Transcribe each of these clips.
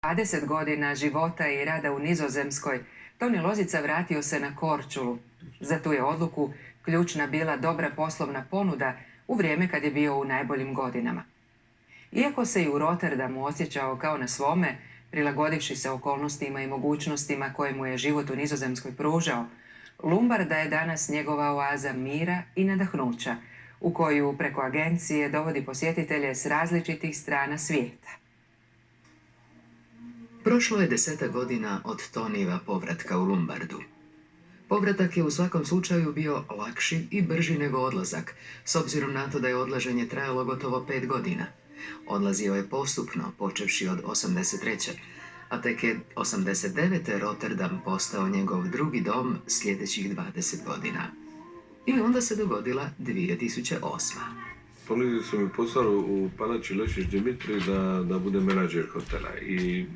20 godina života i rada u Nizozemskoj, Toni Lozica vratio se na Korčulu. Za tu je odluku ključna bila dobra poslovna ponuda u vrijeme kad je bio u najboljim godinama. Iako se i u Rotterdamu osjećao kao na svome, prilagodivši se okolnostima i mogućnostima koje mu je život u Nizozemskoj pružao, Lumbarda je danas njegova oaza mira i nadahnuća, u koju preko agencije dovodi posjetitelje s različitih strana svijeta. Prošlo je 10 godina od Tonijeva povratka u Lumbardu. Povratak je u svakom slučaju bio lakši i brži nego odlazak, s obzirom na to da je odlaženje trajalo gotovo 5 godina. Odlazio je postupno, počevši od 83. a tek je 89. Rotterdam postao njegov drugi dom sljedećih 20 godina. I onda se dogodila 2008. Ponudili su mi posao u Palači Lešić Dimitri da bude menadžer hotela i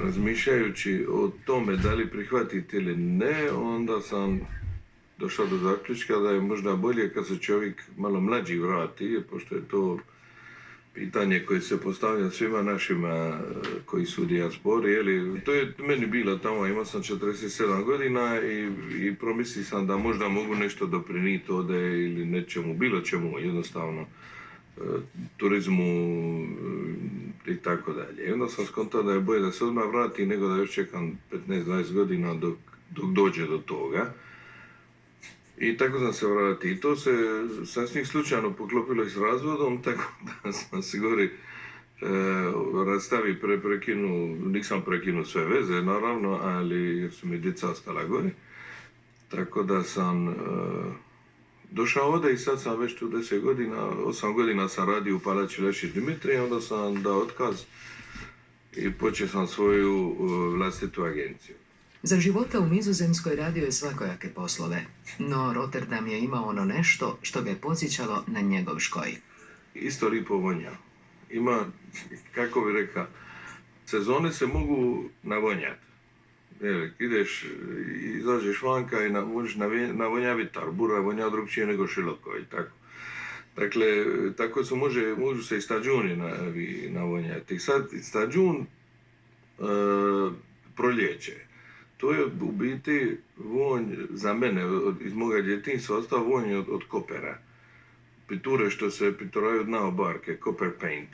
razmišljajući o tome da li prihvatiti ili ne, onda sam došao do zaključka da je možda bolje kad se čovjek malo mlađi vrati, pošto je to pitanje koje se postavlja svima našima koji su u dijaspori. To je meni bilo tamo, imao sam 47 godina i promislio sam da možda mogu nešto doprinijeti ovdje ili nečemu, bilo čemu, jednostavno turizmu i tako dalje. I onda sam skontao da je bolje da se odmah vrati nego da još čekam 15-20 godina dok dođe do toga. I tako sam se vratio. I to se sasvim slučajno poklopilo i s razvodom, tako da sam se gori rastavi prekinuo, nisam prekinuo sve veze naravno, ali jer su mi djeca ostala gori. Tako da sam došao ovdje i sad sam već tu 10 godina, 8 godina sam radio u Palači Lešić Dimitri, onda sam dao otkaz i počeo sam svoju vlastitu agenciju. Za života u Nizozemskoj radio je svakojake poslove, no Rotterdam je imao ono nešto što ga je podsjećalo na njegov škoj. Isto lipo vonja. Ima, kako bi rekao, sezone se mogu navonjati. Ideš, izađeš vanka i možeš navonjaviti arbura, vonja drugčije nego šiloko i tako. Dakle, tako se može se i stađuni navonjati. Sad, stađun proljeće. To je u biti vonj za mene, iz moga djetinjstva, ostao vonj od kopera. Piture što se pituraju na obarke, copper paint.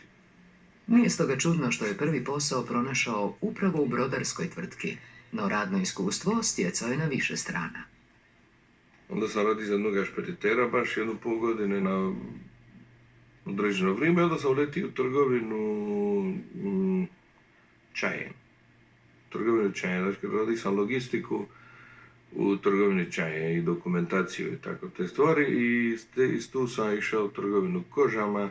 Nije stoga čudno što je prvi posao pronašao upravo u brodarskoj tvrtki, no radno iskustvo stjecao je na više strana. Onda sam radio za jednog špeditera baš 1,5 godine na određeno vrijeme, onda sam uletio u trgovinu čajem. Znači radio sam logistiku u trgovini čaja i dokumentaciju i tako te stvari i tu sam išao u trgovinu kožama,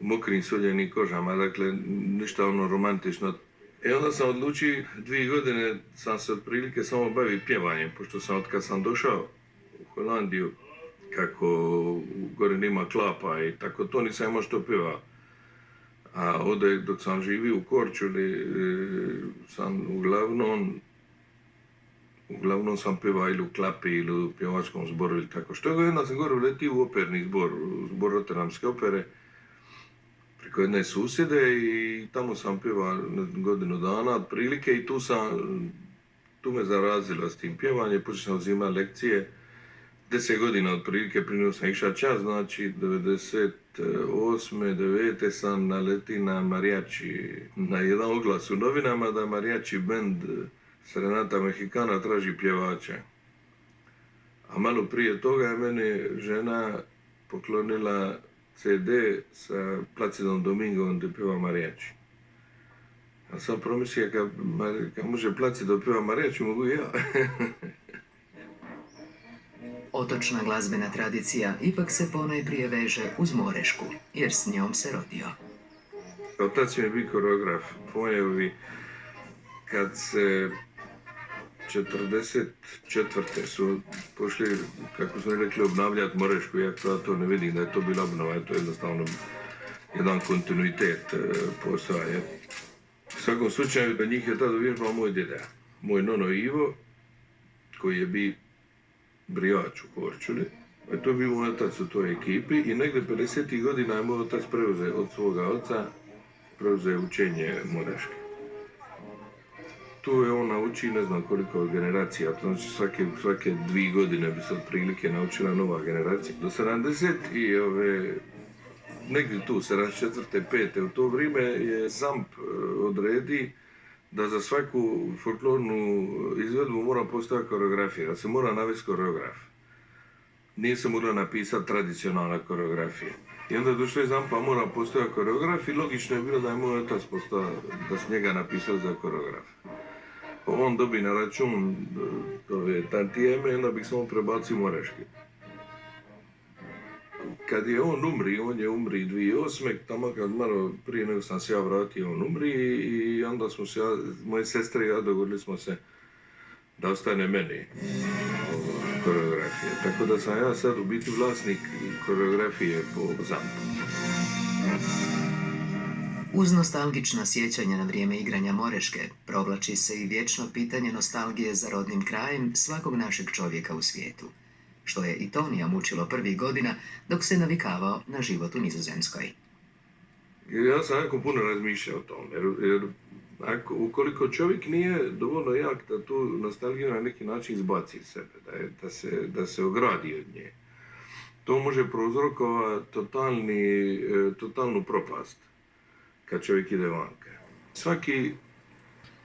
mokrim suljenim kožama, dakle ništa ono romantično. Onda sam odlučio, 2 godine sam se otprilike samo bavio pjevanjem, pošto sam od kad sam došao u Holandiju, kako gore nema klapa i tako, to nisam imao što pjevao. A ovdje dok sam živio u Korčuli sam uglavnom sam pjevao ili u klapi ili u pjevačkom zboru ili tako. Što je jedna sam gore uletio u operni zbor, zbor Rotterdamske opere, preko jedne susjede i tamo sam pjevao godinu dana otprilike i tu me zarazilo s tim pjevanjem, počeo sam uzimati lekcije. 10 godina otprilike prije sam išao čas, znači 98. 9. sam naletio na mariachi, na jedan oglas u novinama da mariachi band Serenata Mexicana traži pjevača. A malo prije toga je meni žena poklonila CD sa Placidom Domingovom gdje pjeva mariachi. Ja sam promislio kad može Placido pjeva mariachi, mogu i ja. Otočna glazbena tradicija ipak se ponajprije veže uz Morešku, jer s njom se rodio. Otac mi je bio koreograf. Pojevi kad se 44. su pošli, kako su rekli, obnavljati Morešku, ja to ne vidim da je to bila obnova, to je jednostavno jedan kontinuitet posao. U svakom slučaju, da njih je tada uvježbao moj djeda, moj nono Ivo, koji je bio brijač u Korčuli. To je bio moj otac u toj ekipi i negdje 50. godina je moj otac preuzeo od svoga oca preuzeo učenje Moreške. Tu je on nauči ne znam koliko generacija, to znači svake 2 godine bi se otprilike naučila nova generacija. Do 70 i negdje tu, 74. 5. u to vrijeme je ZAMP odredi da za svaku folklornu izvedbu mora postojati koreografija, da se mora navesti koreograf. Nije se mora napisati tradicionalna koreografija. I onda je došlo iz ZAMP-a, mora postojati koreograf i logično je bilo da je moj otac da s njega napisao za koreograf. On dobi na račun ove tantijeme, onda bih samo prebacio Moreške. Kad je on je umri 2008. tamo kad malo prije nego sam se ja vratio, on umri i onda smo se, moje sestre i ja dogovorili smo se da ostane meni koreografija. Tako da sam ja sad u biti vlasnik koreografije po ZAMP-u. Uz nostalgična sjećanja na vrijeme igranja Moreške, provlači se i vječno pitanje nostalgije za rodnim krajem svakog našeg čovjeka u svijetu, što je i Tonija mučilo prvih godina dok se navikavao na život u Nizozemskoj. Ja sam jako puno razmišljao o tome, jer ukoliko čovjek nije dovoljno jak da tu nostalgiju na neki način izbaci iz sebe, da se ogradi od nje, to može prouzrokovati totalnu propast kad čovjek ide vanka. Svaki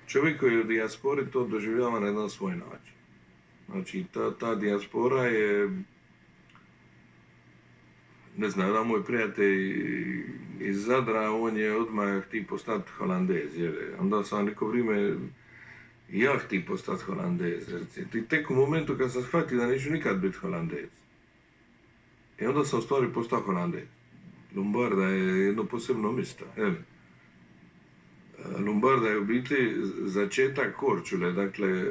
čovjek koji je u dijaspori to doživljava na jedan svoj način. Znači, ta dijaspora je, ne znam, jedan moj prijatelj iz Zadra, on je odmah htio postati Holandez, jer onda sam neko vrijeme i ja htio postati Holandez. I tek u momentu kad sam shvatio da neću nikad biti Holandez, i onda sam u stvari postao Holandez. Lombarda je jedno posebno mjesto. Lombarda je u biti začetak Korčule, dakle,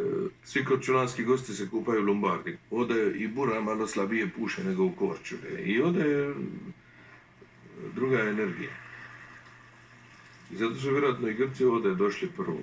svi korčulanski gosti se kupaju u Lombardi. Ovdje i bura malo slabije puše nego u Korčule i ovdje je druga energija. I zato su vjerojatno i Grci ovdje došli prvo.